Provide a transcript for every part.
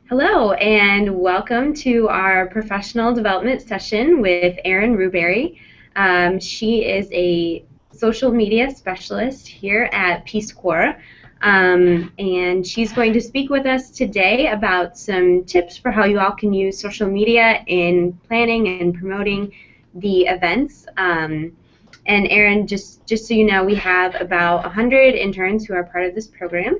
Hello, and welcome to our professional development session with Erin Ruberry. She is a social media specialist here at Peace Corps, and she's going to speak with us today about some tips for how you all can use social media in planning and promoting the events. And Erin, just so you know, we have about 100 interns who are part of this program,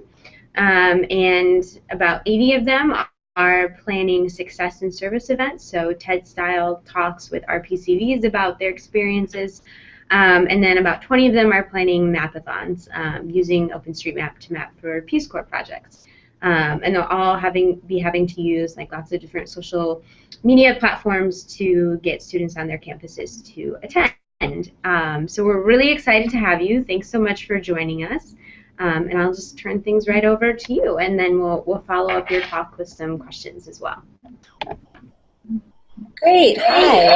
and about 80 of them are planning success and service events, so TED-style talks with RPCVs about their experiences, and then about 20 of them are planning mapathons using OpenStreetMap to map for Peace Corps projects. And they'll all be having to use like lots of different social media platforms to get students on their campuses to attend. So we're really excited to have you. Thanks so much for joining us. And I'll just turn things right over to you, and then we'll follow up your talk with some questions as well. Great, hi.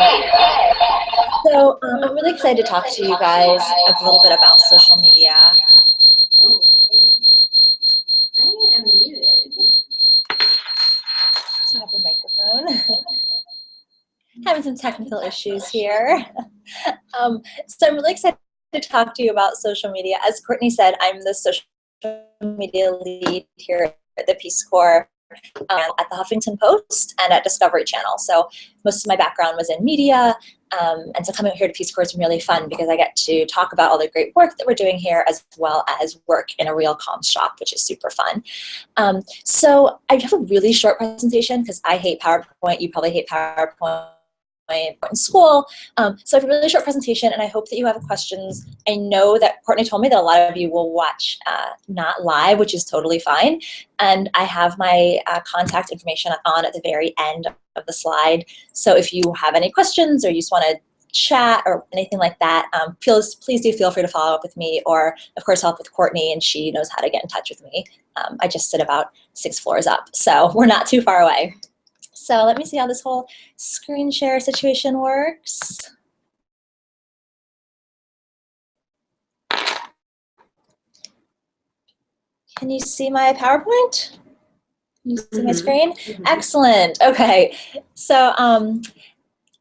So I'm really excited to talk to you guys a little bit about social media. Oh, I am muted. Do you have your microphone? Having some technical issues here. So I'm really excited to talk to you about social media. As Courtney said, I'm the social media lead here at the Peace Corps at the Huffington Post and at Discovery Channel. So most of my background was in media, and so coming here to Peace Corps has been really fun because I get to talk about all the great work that we're doing here as well as work in a real comms shop, which is super fun. So I have a really short presentation because I hate PowerPoint. You probably hate PowerPoint in school. So I have a really short presentation, and I hope that you have questions. I know that Courtney told me that a lot of you will watch not live, which is totally fine. And I have my contact information on at the very end of the slide. So if you have any questions or you just want to chat or anything like that, please do feel free to follow up with me, or of course help with Courtney, and she knows how to get in touch with me. I just sit about 6 floors up, so we're not too far away. So let me see how this whole screen share situation works. Can you see my PowerPoint? Can you see my screen? Excellent. Okay. So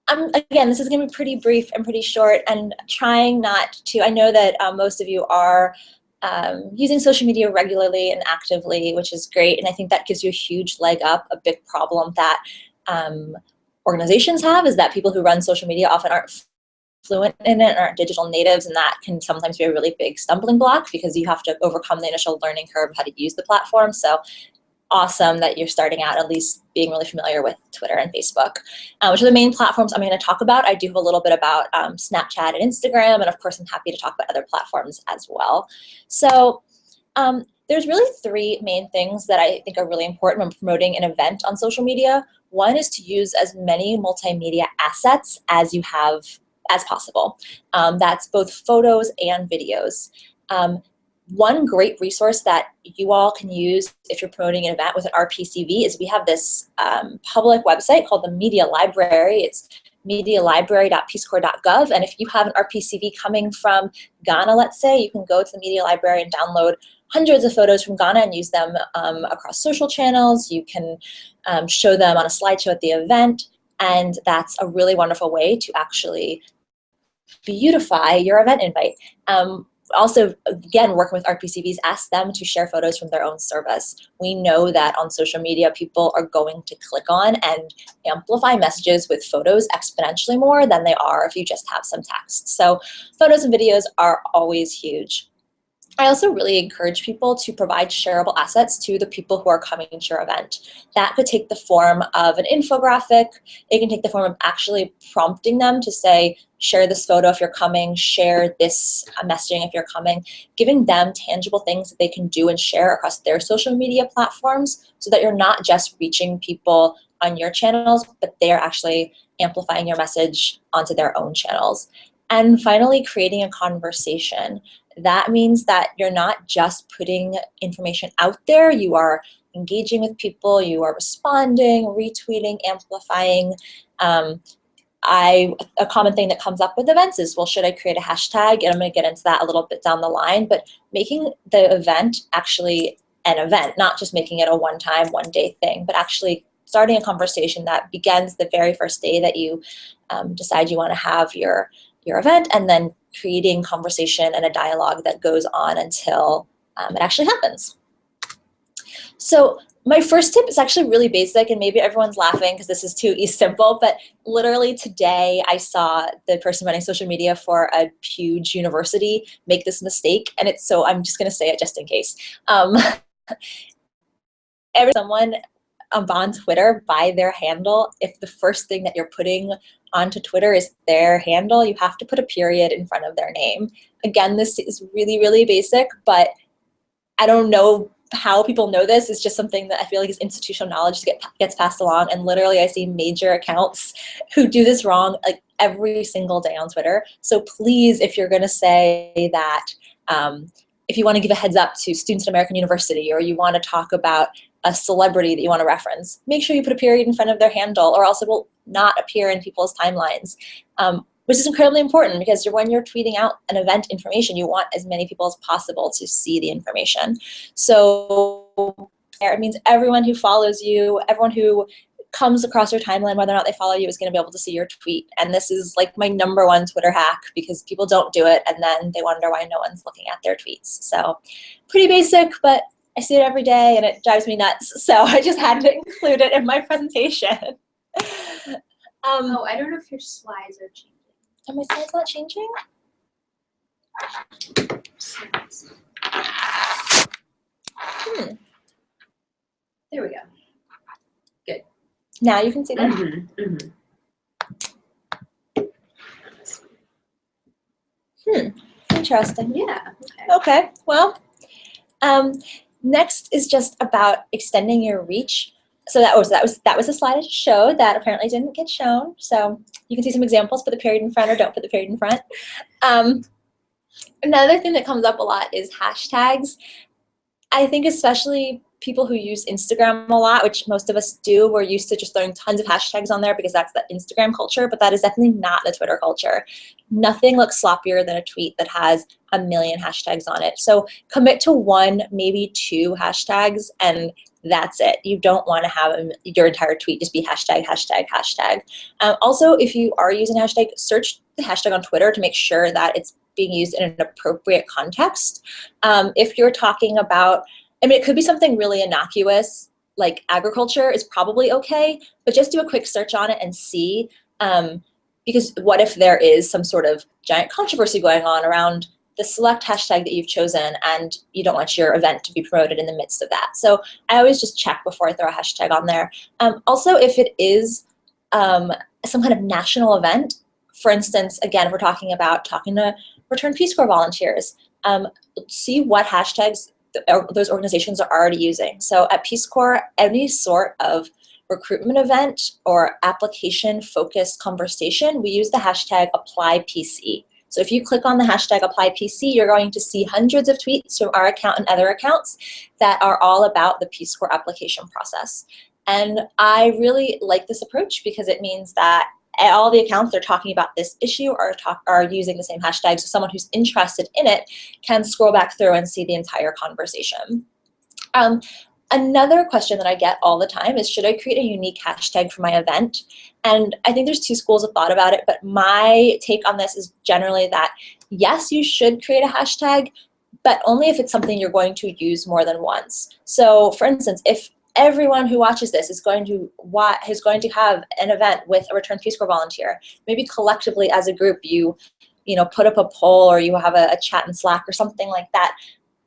again, this is going to be pretty brief and pretty short, and trying not to, I know that most of you are using social media regularly and actively, which is great, and I think that gives you a huge leg up. A big problem that organizations have is that people who run social media often aren't fluent in it, aren't digital natives, and that can sometimes be a really big stumbling block because you have to overcome the initial learning curve of how to use the platform. So awesome that you're starting out at least being really familiar with Twitter and Facebook, which are the main platforms I'm going to talk about. I do have a little bit about Snapchat and Instagram, and of course I'm happy to talk about other platforms as well. So there's really 3 main things that I think are really important when promoting an event on social media. One is to use as many multimedia assets as you have as possible. That's both photos and videos. One great resource that you all can use if you're promoting an event with an RPCV is we have this public website called the Media Library. It's medialibrary.peacecorps.gov, and if you have an RPCV coming from Ghana, let's say, you can go to the Media Library and download hundreds of photos from Ghana and use them across social channels. You can show them on a slideshow at the event, and that's a really wonderful way to actually beautify your event invite. Also, again, working with RPCVs, ask them to share photos from their own service. We know that on social media, people are going to click on and amplify messages with photos exponentially more than they are if you just have some text. So photos and videos are always huge. I also really encourage people to provide shareable assets to the people who are coming to your event. That could take the form of an infographic. It can take the form of actually prompting them to say, share this photo if you're coming, share this messaging if you're coming, giving them tangible things that they can do and share across their social media platforms so that you're not just reaching people on your channels, but they're actually amplifying your message onto their own channels. And finally, creating a conversation. That means that you're not just putting information out there, you are engaging with people, you are responding, retweeting, amplifying. A common thing that comes up with events is, well, should I create a hashtag? And I'm going to get into that a little bit down the line, but making the event actually an event, not just making it a one-time, one-day thing, but actually starting a conversation that begins the very first day that you decide you want to have your event, and then creating conversation and a dialogue that goes on until it actually happens. So my first tip is actually really basic, and maybe everyone's laughing because this is too simple, but literally today I saw the person running social media for a huge university make this mistake, and I'm just going to say it just in case. Someone on Twitter by their handle, if the first thing that you're putting onto Twitter is their handle, you have to put a period in front of their name. Again, this is really, really basic, but I don't know how people know this. It's just something that I feel like is institutional knowledge that gets passed along. And literally I see major accounts who do this wrong like every single day on Twitter. So please, if you're going to say that, if you want to give a heads up to students at American University, or you want to talk about a celebrity that you want to reference, make sure you put a period in front of their handle, or else it will not appear in people's timelines, which is incredibly important because when you're tweeting out an event information, you want as many people as possible to see the information. So it means everyone who follows you, everyone who comes across your timeline, whether or not they follow you, is going to be able to see your tweet. And this is like my #1 Twitter hack, because people don't do it and then they wonder why no one's looking at their tweets. So pretty basic, but I see it every day and it drives me nuts. So I just had to include it in my presentation. I don't know if your slides are changing. Are my slides not changing? There we go. Good. Now you can see them? Interesting. Yeah. Okay. Well, next is just about extending your reach. So that was a slide I showed that apparently didn't get shown. So you can see some examples. Put the period in front or don't put the period in front. Another thing that comes up a lot is hashtags. I think especially people who use Instagram a lot, which most of us do, we're used to just throwing tons of hashtags on there because that's the Instagram culture, but that is definitely not the Twitter culture. Nothing looks sloppier than a tweet that has 1 million hashtags on it. So commit to 1, maybe 2 hashtags, and that's it. You don't want to have your entire tweet just be hashtag, hashtag, hashtag. Also, if you are using a hashtag, search the hashtag on Twitter to make sure that it's being used in an appropriate context. If you're talking about, it could be something really innocuous, like agriculture is probably okay, but just do a quick search on it and see, because what if there is some sort of giant controversy going on around the select hashtag that you've chosen and you don't want your event to be promoted in the midst of that. So I always just check before I throw a hashtag on there. Also, if it is some kind of national event, for instance, again, if we're talking to Return Peace Corps volunteers, see what hashtags those organizations are already using. So at Peace Corps, any sort of recruitment event or application-focused conversation, we use the hashtag ApplyPC. So if you click on the hashtag ApplyPC, you're going to see hundreds of tweets from our account and other accounts that are all about the Peace Corps application process. And I really like this approach because it means that all the accounts that are talking about this issue are using the same hashtag, so someone who's interested in it can scroll back through and see the entire conversation. Another question that I get all the time is, should I create a unique hashtag for my event? And I think there's 2 schools of thought about it, but my take on this is generally that, yes, you should create a hashtag, but only if it's something you're going to use more than once. So for instance, if everyone who watches this is going to have an event with a Return Peace Corps volunteer, maybe collectively as a group you put up a poll or you have a chat in Slack or something like that,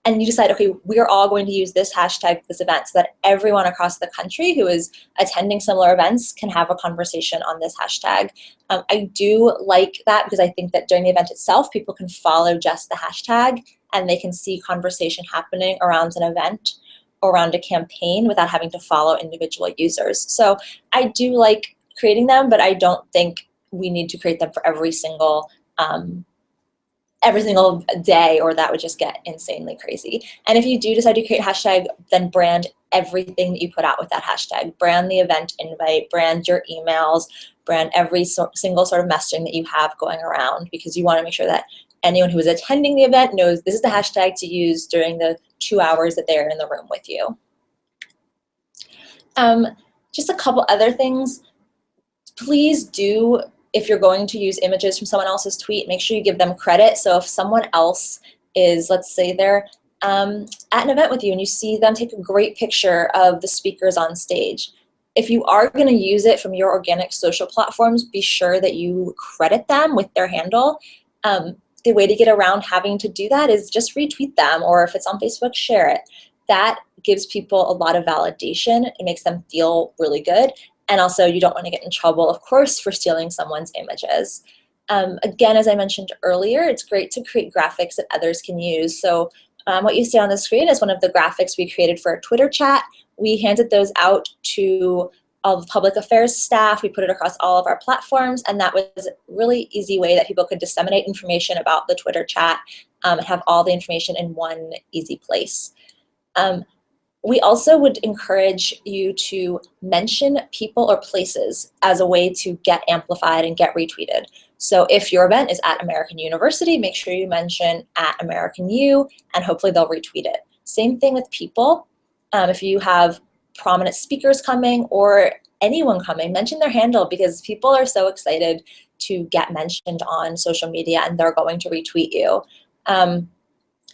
and you decide, okay, we're all going to use this hashtag for this event so that everyone across the country who is attending similar events can have a conversation on this hashtag. I do like that because I think that during the event itself, people can follow just the hashtag and they can see conversation happening around an event or around a campaign without having to follow individual users. So I do like creating them, but I don't think we need to create them for every single day, or that would just get insanely crazy. And if you do decide to create a hashtag, then brand everything that you put out with that hashtag. Brand the event invite, brand your emails, brand every single sort of messaging that you have going around, because you want to make sure that anyone who is attending the event knows this is the hashtag to use during the 2 hours that they're in the room with you. Just a couple other things. Please do, if you're going to use images from someone else's tweet, make sure you give them credit. So if someone else is, let's say they're at an event with you and you see them take a great picture of the speakers on stage, if you are going to use it from your organic social platforms, be sure that you credit them with their handle. The way to get around having to do that is just retweet them, or if it's on Facebook, share it. That gives people a lot of validation. It makes them feel really good. And also, you don't want to get in trouble, of course, for stealing someone's images. Again, as I mentioned earlier, it's great to create graphics that others can use. So what you see on the screen is one of the graphics we created for a Twitter chat. We handed those out to all the public affairs staff. We put it across all of our platforms, and that was a really easy way that people could disseminate information about the Twitter chat and have all the information in one easy place. We also would encourage you to mention people or places as a way to get amplified and get retweeted. So if your event is at American University, make sure you mention at American U, and hopefully they'll retweet it. Same thing with people. If you have prominent speakers coming or anyone coming, mention their handle, because people are so excited to get mentioned on social media and they're going to retweet you.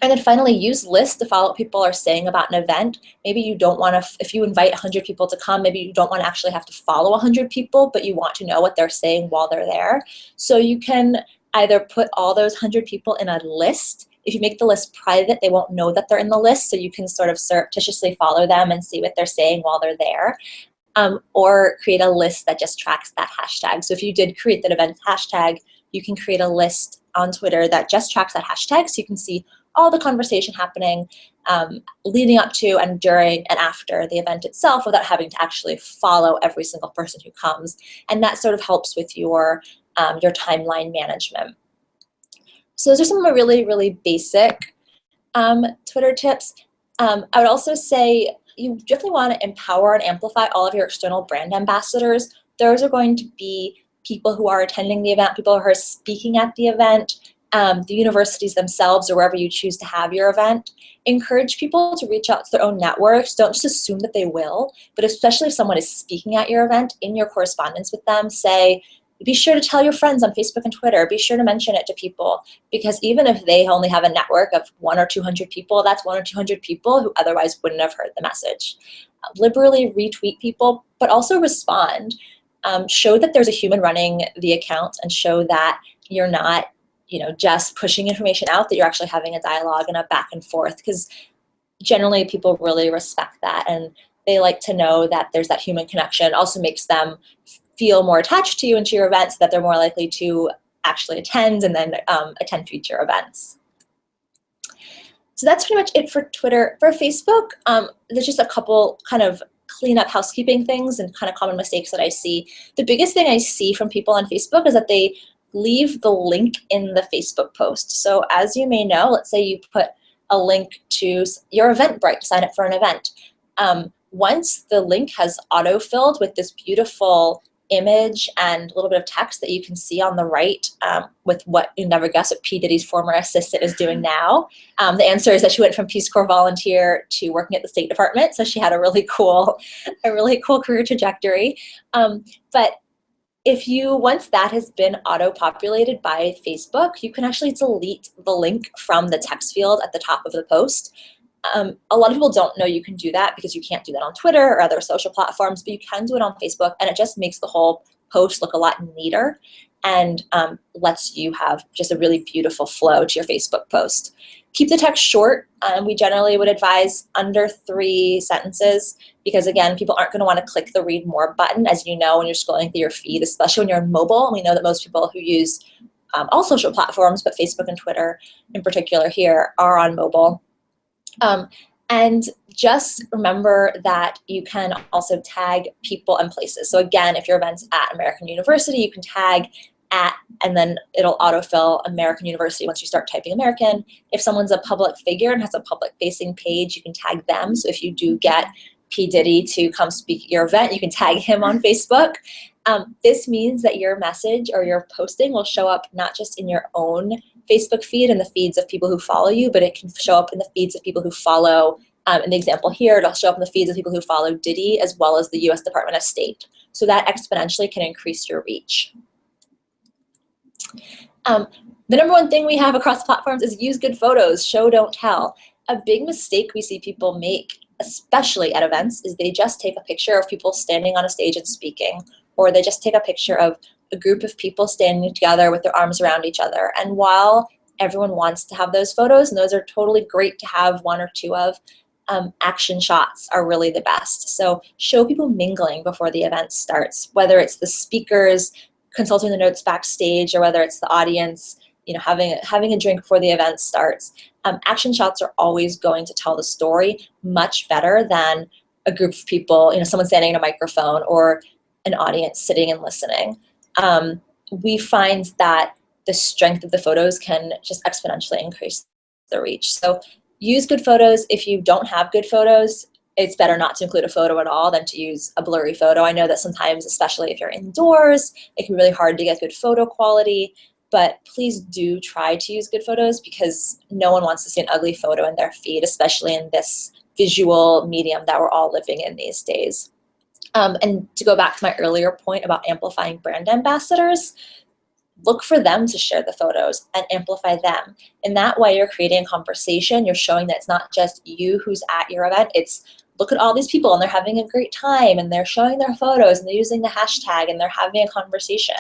And then finally, use lists to follow what people are saying about an event. Maybe you don't want to, if you invite 100 people to come, maybe you don't want to actually have to follow 100 people, but you want to know what they're saying while they're there. So you can either put all those 100 people in a list. If you make the list private, they won't know that they're in the list, so you can sort of surreptitiously follow them and see what they're saying while they're there. Or create a list that just tracks that hashtag. So if you did create that event hashtag, you can create a list on Twitter that just tracks that hashtag, so you can see all the conversation happening leading up to and during and after the event itself without having to actually follow every single person who comes. And that sort of helps with your timeline management. So those are some of my really, really basic Twitter tips. I would also say you definitely want to empower and amplify all of your external brand ambassadors. Those are going to be people who are attending the event, people who are speaking at the event, the universities themselves, or wherever you choose to have your event. Encourage people to reach out to their own networks. Don't just assume that they will, but especially if someone is speaking at your event, in your correspondence with them, say, be sure to tell your friends on Facebook and Twitter. Be sure to mention it to people, because even if they only have a network of 100 or 200 people, that's 100 or 200 people who otherwise wouldn't have heard the message. Liberally retweet people, but also respond. Show that there's a human running the account, and show that you're not, just pushing information out, that you're actually having a dialogue and a back and forth, because generally people really respect that, and they like to know that there's that human connection. It also makes them feel more attached to you and to your events, so that they're more likely to actually attend and then attend future events. So that's pretty much it for Twitter. For Facebook, there's just a couple kind of cleanup housekeeping things and kind of common mistakes that I see. The biggest thing I see from people on Facebook is that they leave the link in the Facebook post. So as you may know, let's say you put a link to your Eventbrite to sign up for an event. Once the link has auto-filled with this beautiful image and a little bit of text that you can see on the right, with what you never guess what P. Diddy's former assistant is doing now. The answer is that she went from Peace Corps volunteer to working at the State Department, so she had a really cool career trajectory. But once that has been auto-populated by Facebook, you can actually delete the link from the text field at the top of the post. A lot of people don't know you can do that, because you can't do that on Twitter or other social platforms, but you can do it on Facebook, and it just makes the whole post look a lot neater and lets you have just a really beautiful flow to your Facebook post. Keep the text short. We generally would advise under 3 sentences, because again, people aren't going to want to click the read more button, as you know, when you're scrolling through your feed, especially when you're on mobile. And we know that most people who use all social platforms, but Facebook and Twitter in particular here, are on mobile. And just remember that you can also tag people and places. So again, if your event's at American University, you can tag at, and then it'll autofill American University once you start typing American. If someone's a public figure and has a public-facing page, you can tag them. So if you do get P. Diddy to come speak at your event, you can tag him on Facebook. This means that your message or your posting will show up not just in your own Facebook feed and the feeds of people who follow you, but it can show up in the feeds of people who follow, in the example here, it'll show up in the feeds of people who follow Diddy as well as the US Department of State. So that exponentially can increase your reach. The number one thing we have across platforms is use good photos, show, don't tell. A big mistake we see people make, especially at events, is they just take a picture of people standing on a stage and speaking, or they just take a picture of a group of people standing together with their arms around each other. And while everyone wants to have those photos, and those are totally great to have one or two of, action shots are really the best. So show people mingling before the event starts, whether it's the speakers consulting the notes backstage or whether it's the audience, you know, having a drink before the event starts. Action shots are always going to tell the story much better than a group of people, you know, someone standing in a microphone or an audience sitting and listening. We find that the strength of the photos can just exponentially increase the reach. So use good photos. If you don't have good photos, it's better not to include a photo at all than to use a blurry photo. I know that sometimes, especially if you're indoors, it can be really hard to get good photo quality, but please do try to use good photos because no one wants to see an ugly photo in their feed, especially in this visual medium that we're all living in these days. And to go back to my earlier point about amplifying brand ambassadors, look for them to share the photos and amplify them. In that way, you're creating a conversation. You're showing that it's not just you who's at your event. It's look at all these people and they're having a great time and they're showing their photos and they're using the hashtag and they're having a conversation.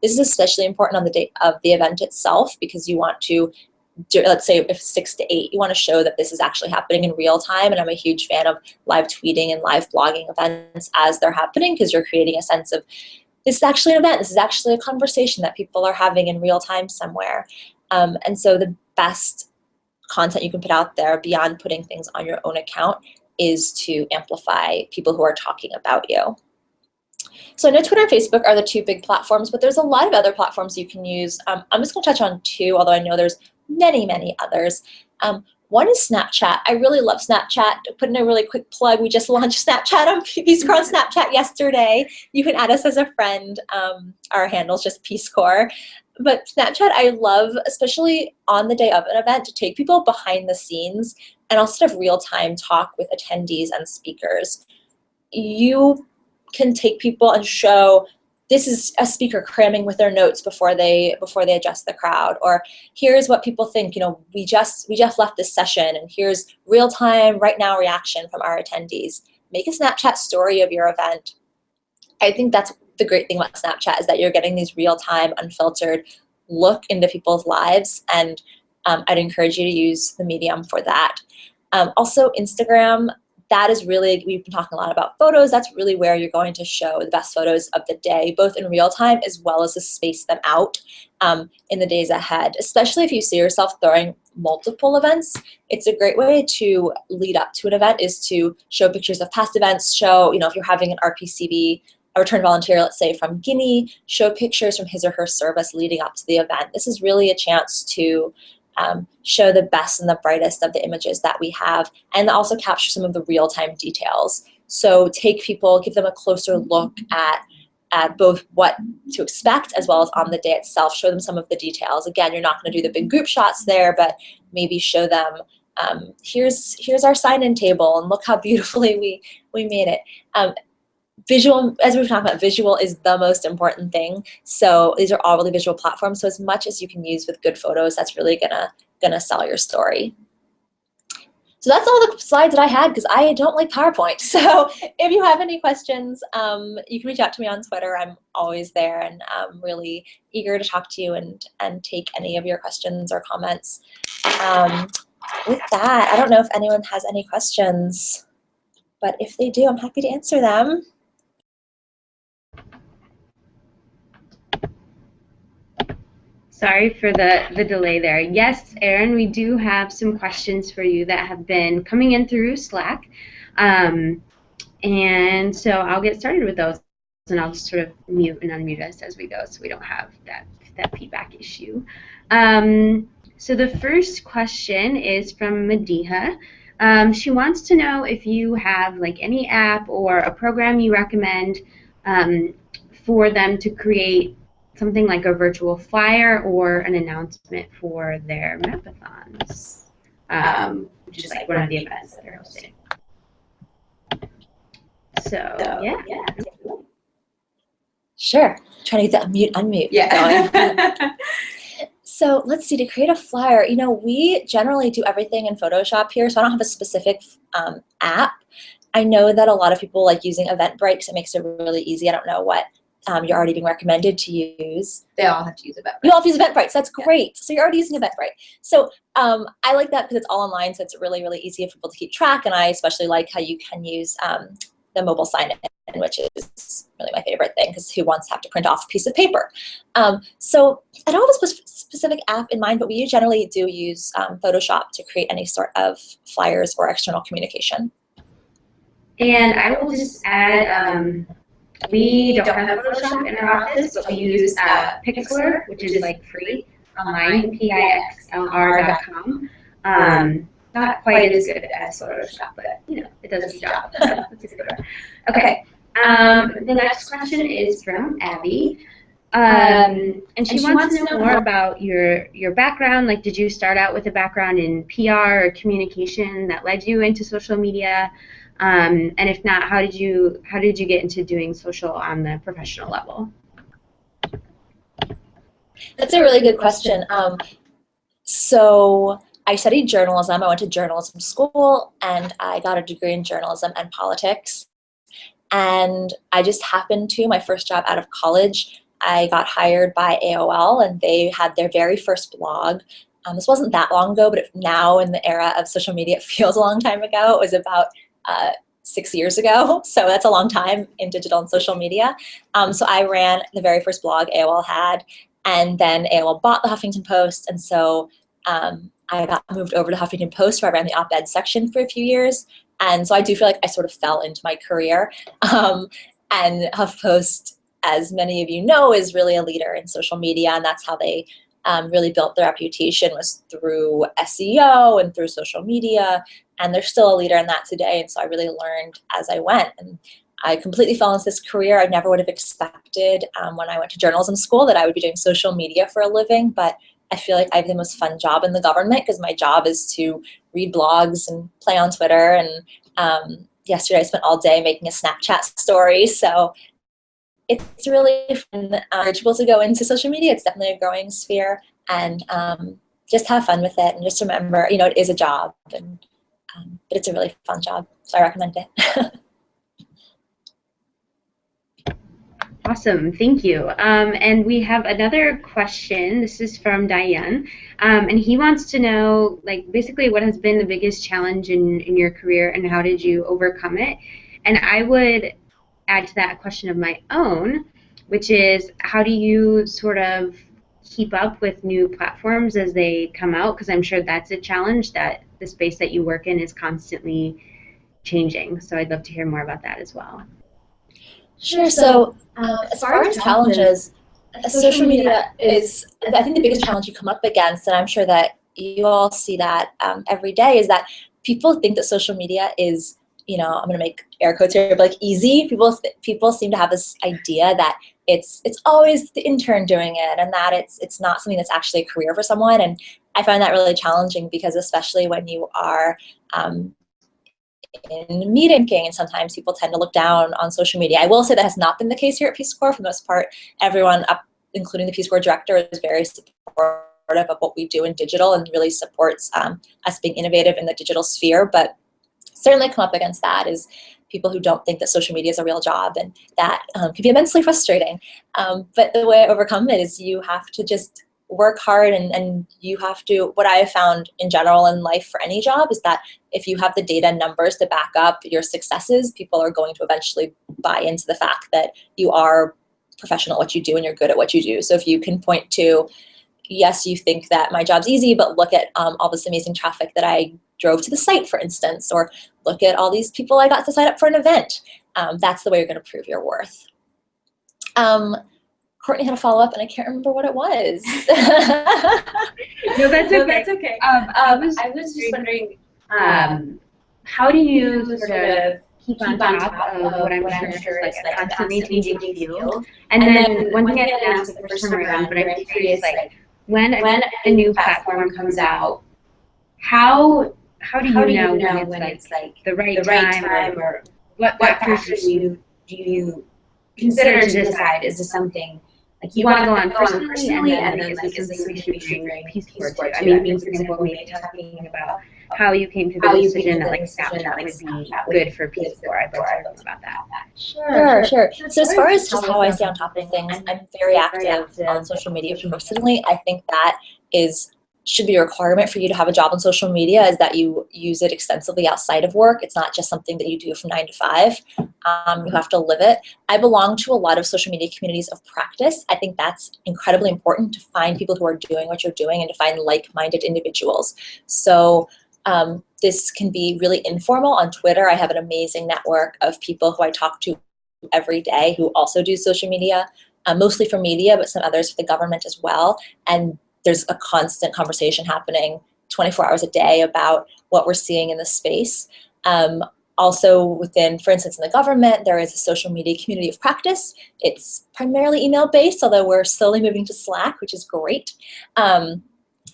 This is especially important on the day of the event itself because you want to, let's say if 6 to 8, you want to show that this is actually happening in real time. And I'm a huge fan of live tweeting and live blogging events as they're happening because you're creating a sense of this is actually an event. This is actually a conversation that people are having in real time somewhere. And so the best content you can put out there beyond putting things on your own account is to amplify people who are talking about you. So I know Twitter and Facebook are the two big platforms, but there's a lot of other platforms you can use. I'm just going to touch on two, although I know there's many, many others. One is Snapchat. I really love Snapchat. To put in a really quick plug, we just launched Snapchat on Peace Corps on Snapchat yesterday. You can add us as a friend. Our handle's just Peace Corps. But Snapchat I love, especially on the day of an event, to take people behind the scenes and also have real-time talk with attendees and speakers. You can take people and show this is a speaker cramming with their notes before they address the crowd, or here's what people think, you know, we just left this session and here's real-time right now reaction from our attendees. Make a Snapchat story of your event. I think that's the great thing about Snapchat is that you're getting these real-time unfiltered look into people's lives, and I'd encourage you to use the medium for that. Also Instagram. That is really, we've been talking a lot about photos. That's really where you're going to show the best photos of the day, both in real time as well as to space them out in the days ahead. Especially if you see yourself throwing multiple events, it's a great way to lead up to an event is to show pictures of past events, show, you know, if you're having an RPCV, a return volunteer, let's say from Guinea, show pictures from his or her service leading up to the event. This is really a chance to show the best and the brightest of the images that we have, and also capture some of the real-time details. So take people, give them a closer look at both what to expect as well as on the day itself. Show them some of the details. Again, you're not going to do the big group shots there, but maybe show them, here's our sign-in table, and look how beautifully we made it. Visual, as we've talked about, visual is the most important thing. So these are all really visual platforms. So as much as you can use with good photos, that's really gonna sell your story. So that's all the slides that I had because I don't like PowerPoint. So if you have any questions, you can reach out to me on Twitter. I'm always there, and I'm really eager to talk to you and take any of your questions or comments. With that, I don't know if anyone has any questions, but if they do, I'm happy to answer them. Sorry for the delay there. Yes, Erin, we do have some questions for you that have been coming in through Slack. And so I'll get started with those, and I'll just sort of mute and unmute us as we go so we don't have that feedback issue. So the first question is from Madiha. She wants to know if you have like any app or a program you recommend for them to create something like a virtual flyer or an announcement for their mapathons, which is like one of the events that they're hosting. So yeah. Sure. Trying to get that unmute going. So let's see, to create a flyer, we generally do everything in Photoshop here, so I don't have a specific app. I know that a lot of people like using Eventbrite because it makes it really easy. I don't know what you're already being recommended to use. They all have to use Eventbrite. You all have to use Eventbrite, so that's great. So you're already using Eventbrite. So I like that because it's all online, so it's really, really easy for people to keep track, and I especially like how you can use the mobile sign-in, which is really my favorite thing because who wants to have to print off a piece of paper? So I don't have a specific app in mind, but we generally do use Photoshop to create any sort of flyers or external communication. And I will just add, we don't have Photoshop in our office, but we use Pixlr, which is like free online, pixlr.com. Not quite as good as Photoshop, but it does its job. So it's a good one. Okay. The next question is from Abby. And she wants to know more about your background. Like, did you start out with a background in PR or communication that led you into social media? And if not, how did you get into doing social on the professional level? That's a really good question. So I studied journalism. I went to journalism school, and I got a degree in journalism and politics. And I just happened to, my first job out of college, I got hired by AOL, and they had their very first blog. This wasn't that long ago, but now in the era of social media, it feels a long time ago. It was about 6 years ago, so that's a long time in digital and social media. So I ran the very first blog AOL had, and then AOL bought the Huffington Post, and so I got moved over to Huffington Post, where I ran the op-ed section for a few years. And so I do feel like I sort of fell into my career. And HuffPost, as many of you know, is really a leader in social media, and that's how they really built their reputation, was through SEO and through social media, and they're still a leader in that today. And so I really learned as I went, and I completely fell into this career. I never would have expected when I went to journalism school that I would be doing social media for a living, but I feel like I have the most fun job in the government because my job is to read blogs and play on Twitter. And yesterday I spent all day making a Snapchat story. So it's really fun. Urgeable to go into social media. It's definitely a growing sphere, and just have fun with it. And just remember, it is a job, and but it's a really fun job. So I recommend it. Awesome, thank you. And we have another question. This is from Diane, and he wants to know, like, basically what has been the biggest challenge in your career, and how did you overcome it? And I would add to that question of my own, which is, how do you sort of keep up with new platforms as they come out? Because I'm sure that's a challenge, that the space that you work in is constantly changing. So I'd love to hear more about that as well. Sure. So as far as challenges, social media is, I think, the biggest challenge you come up against, and I'm sure that you all see that every day, is that people think that social media is, I'm going to make air quotes here, but like easy. People seem to have this idea that it's always the intern doing it, and that it's not something that's actually a career for someone. And I find that really challenging, because especially when you are in meeting, and sometimes people tend to look down on social media. I will say that has not been the case here at Peace Corps. For the most part, everyone, including the Peace Corps director, is very supportive of what we do in digital, and really supports us being innovative in the digital sphere. But certainly come up against that is people who don't think that social media is a real job, and that can be immensely frustrating. But the way I overcome it is you have to just work hard, and you have to, what I have found in general in life for any job is that if you have the data and numbers to back up your successes, people are going to eventually buy into the fact that you are professional at what you do and you're good at what you do. So if you can point to, yes, you think that my job's easy, but look at all this amazing traffic that I drove to the site, for instance, or look at all these people I got to sign up for an event. That's the way you're going to prove your worth. Courtney had a follow-up, and I can't remember what it was. No, that's okay. No, that's okay. I was just wondering, how do you sort of keep on top of what I'm sure is like a constantly changing field. And then one thing I didn't ask the first time around, but I'm curious, like when a new platform comes out, how do you know when it's like the right time, or what factors do you consider to decide, is this something like you want to go on personally, and then like is this something we should bring Peace Corps to? I mean, for example, maybe talking about how you came to the decision that like Snapchat would be good for Peace Corps. I'd like to hear about that. Sure. So as far as just how I stay on top of things, I'm very active on social media personally. I think that should be a requirement for you to have a job on social media, is that you use it extensively outside of work. It's not just something that you do from 9 to 5. You have to live it. I belong to a lot of social media communities of practice. I think that's incredibly important, to find people who are doing what you're doing and to find like-minded individuals. So this can be really informal. On Twitter, I have an amazing network of people who I talk to every day who also do social media, mostly for media, but some others for the government as well. And there's a constant conversation happening 24 hours a day about what we're seeing in the space. Also within, for instance, in the government, there is a social media community of practice. It's primarily email-based, although we're slowly moving to Slack, which is great,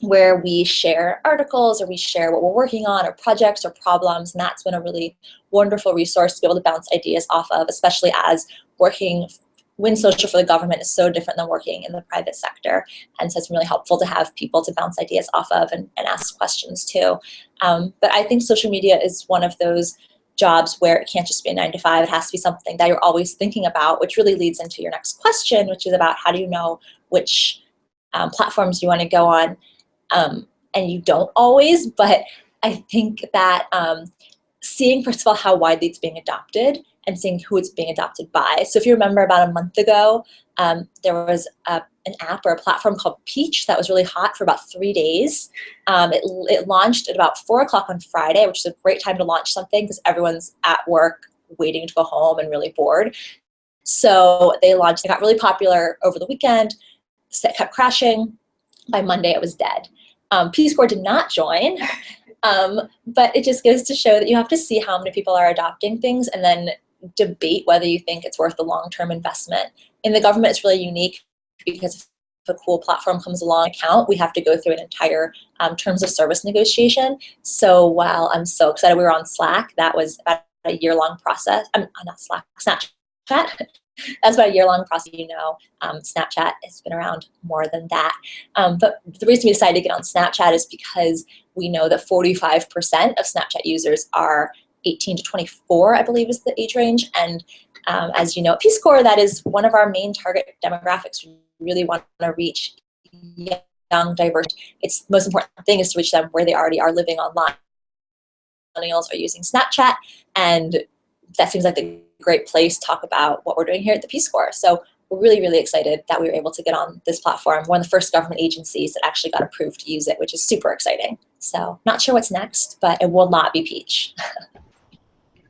where we share articles, or we share what we're working on, or projects or problems, and that's been a really wonderful resource to be able to bounce ideas off of, especially as working when social for the government is so different than working in the private sector. And so it's really helpful to have people to bounce ideas off of and ask questions too. But I think social media is one of those jobs where it can't just be a 9 to 5. It has to be something that you're always thinking about, which really leads into your next question, which is about how do you know which platforms you want to go on. And you don't always, but I think that seeing, first of all, how widely it's being adopted and seeing who it's being adopted by. So if you remember, about a month ago, there was an app or a platform called Peach that was really hot for about 3 days. It launched at about 4 o'clock on Friday, which is a great time to launch something because everyone's at work waiting to go home and really bored. So they launched, it got really popular over the weekend, it kept crashing. By Monday, it was dead. Peace Corps did not join, but it just goes to show that you have to see how many people are adopting things and then debate whether you think it's worth the long-term investment. In the government, it's really unique because if a cool platform comes along account, we have to go through an entire terms of service negotiation. So while I'm so excited we were on Slack, that was about a year-long process. Not Slack, Snapchat. That's about a year-long process. Snapchat has been around more than that. But the reason we decided to get on Snapchat is because we know that 45% of Snapchat users are 18 to 24, I believe is the age range. And as you know, at Peace Corps, that is one of our main target demographics. We really want to reach young, diverse. It's the most important thing is to reach them where they already are living online. Millennials are using Snapchat, and that seems like the great place to talk about what we're doing here at the Peace Corps. So we're really, really excited that we were able to get on this platform. We're one of the first government agencies that actually got approved to use it, which is super exciting. So not sure what's next, but it will not be Peach.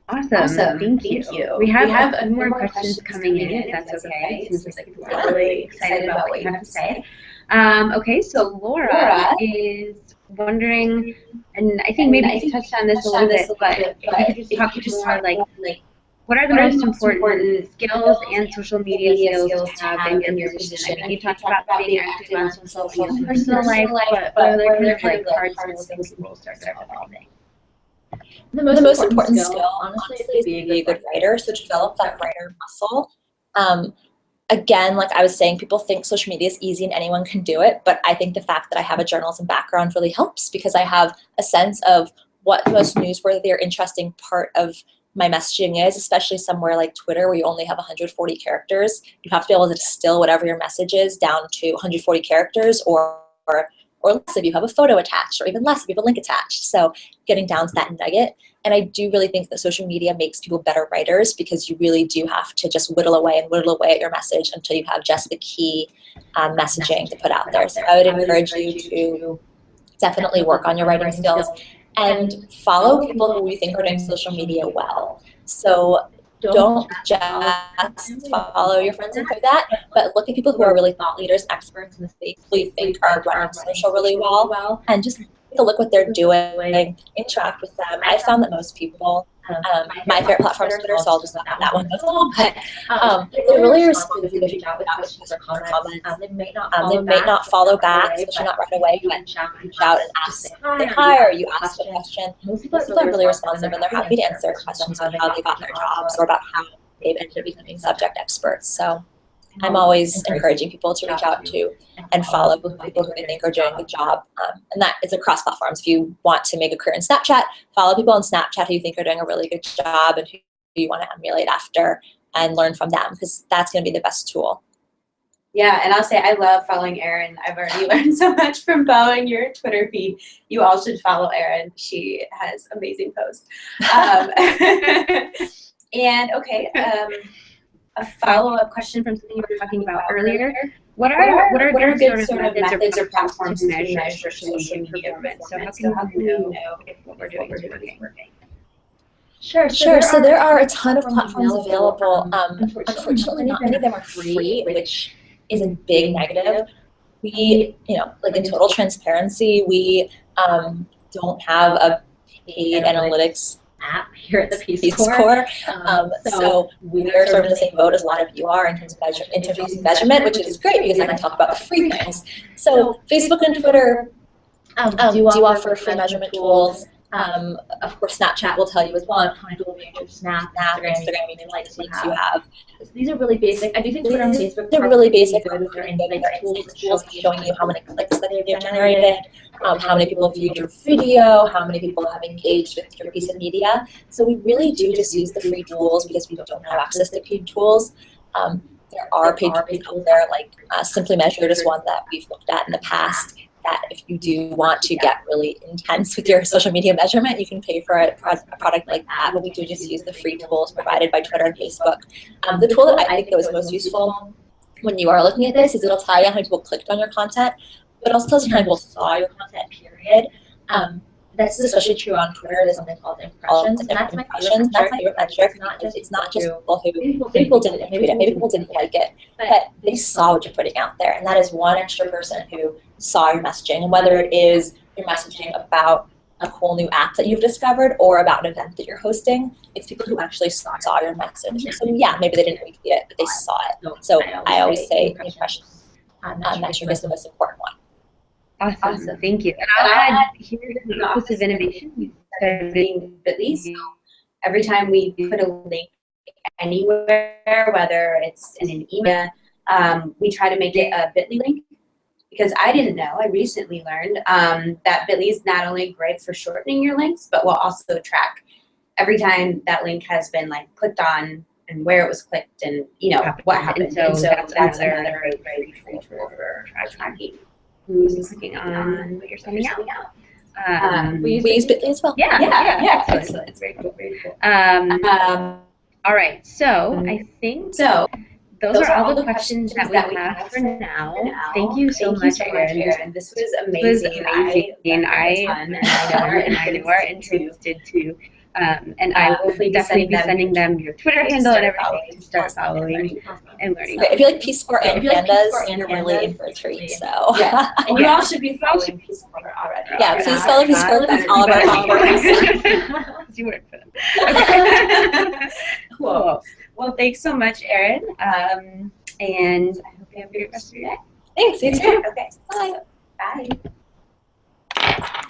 Awesome. Thank you. We have more questions coming in, if that's okay. It seems like we're really excited about what you have to say. Okay, so Laura is wondering, and I think maybe you touched on this a little bit, but if you could just talk more like what are the most important skills and social media skills to have in your position? I mean, you talked about being active on social media in personal life, but what other kind of like hard skills and people start developing? The most important skill, honestly, is to be a good writer. So to develop that writer muscle. Again, like I was saying, people think social media is easy and anyone can do it, but I think the fact that I have a journalism background really helps because I have a sense of what the most newsworthy or interesting part of my messaging is, especially somewhere like Twitter where you only have 140 characters. You have to be able to distill whatever your message is down to 140 characters or less if you have a photo attached, or even less if you have a link attached. So getting down to that nugget. And I do really think that social media makes people better writers because you really do have to just whittle away at your message until you have just the key messaging to put out there. So I would encourage you to definitely work on your writing skills and follow people who you think are doing social media well. So don't just follow your friends and do that, but look at people who are really thought leaders, experts in the space who you think are running social really well, and just a look what they're doing, interact with them. I found that most people, my favorite platform is Twitter, so I'll just not that one as well, but they're really responsive if you reach out with questions or comments. They may not follow back, especially not right away, but reach out and ask, say hi, or you ask a question. Most people are really responsive, and they're happy to answer questions on how they got their jobs or about how they've ended up becoming subject experts. So I'm always encouraging people to reach out to and follow people who they think are doing a good job. And that is across platforms. If you want to make a career in Snapchat, follow people on Snapchat who you think are doing a really good job and who you want to emulate after and learn from them, because that's going to be the best tool. Yeah, and I'll say I love following Erin. I've already learned so much from following your Twitter feed. You all should follow Erin. She has amazing posts. And okay, a follow-up question from something you were talking about earlier. What are good sort of methods or platforms to measure social media performance? So how can we know if what we're doing is working? Sure. So there are a ton of platforms available. Unfortunately, not many of them are free, which is a big negative. We, like in total transparency, we don't have a paid analytics app here at the Peace Corps. So we're sort of in the same boat as a lot of you are in terms of using measurement, which is great because then I talk about the free things. So Facebook and Twitter do offer free measurement tools. Of course, Snapchat will tell you as well how many people viewed your Snap, Instagram, how likes you have. These are really basic. I do think Twitter and Facebook are really basic. They're insights tools showing you how many clicks that you've generated, how many people viewed your video, how many people have engaged with your piece of media. So we really do just use the free tools because we don't have access to paid tools. There are paid tools out there, like Simply Measured is one that we've looked at in the past, that if you do want to get really intense with your social media measurement, you can pay for a product like that, but we do just use the free tools provided by Twitter and Facebook. The tool that I think that was most useful when you are looking at this is it'll tell you how many people clicked on your content, but it also tells you how many people saw your content, period. This is especially true on Twitter. There's something called impressions, and that's my favorite metric. It's not just people who people didn't tweet it, maybe people didn't like it, but they saw what you're putting out there, and that is one extra person who saw your messaging. And whether it is your messaging about a cool new app that you've discovered or about an event that you're hosting, it's people who actually saw your message. So yeah, maybe they didn't retweet it, but they saw it. So I always say the impressions metric is the most important one. Awesome. Thank you. And I'll add here in the Office of Innovation, we started Bitly. So every time we put a link anywhere, whether it's in an email, we try to make it a Bitly link, because I didn't know. I recently learned that Bitly is not only great for shortening your links, but will also track every time that link has been clicked on and where it was clicked and what happened. And so that's another great tool for tracking who's clicking on what you're sending out. We use Bitly as well. Yeah. Excellent. It's very cool. All right. So I think those are all the questions that we have for now. Thank you so much, Erin. This was amazing. I know our interns did too. And I will definitely be sending them your Twitter handle and everything to start following and learning. If you like Peace Corps and pandas, you're really in for a treat. So yeah, and you all should be following Peace Corps already. Yeah, please follow Peace Corps. That's all of our followers. You work for them. Okay. Cool. Well, thanks so much, Erin. And I hope you have a great rest of your day. Thanks. You too. Okay. Bye. Bye.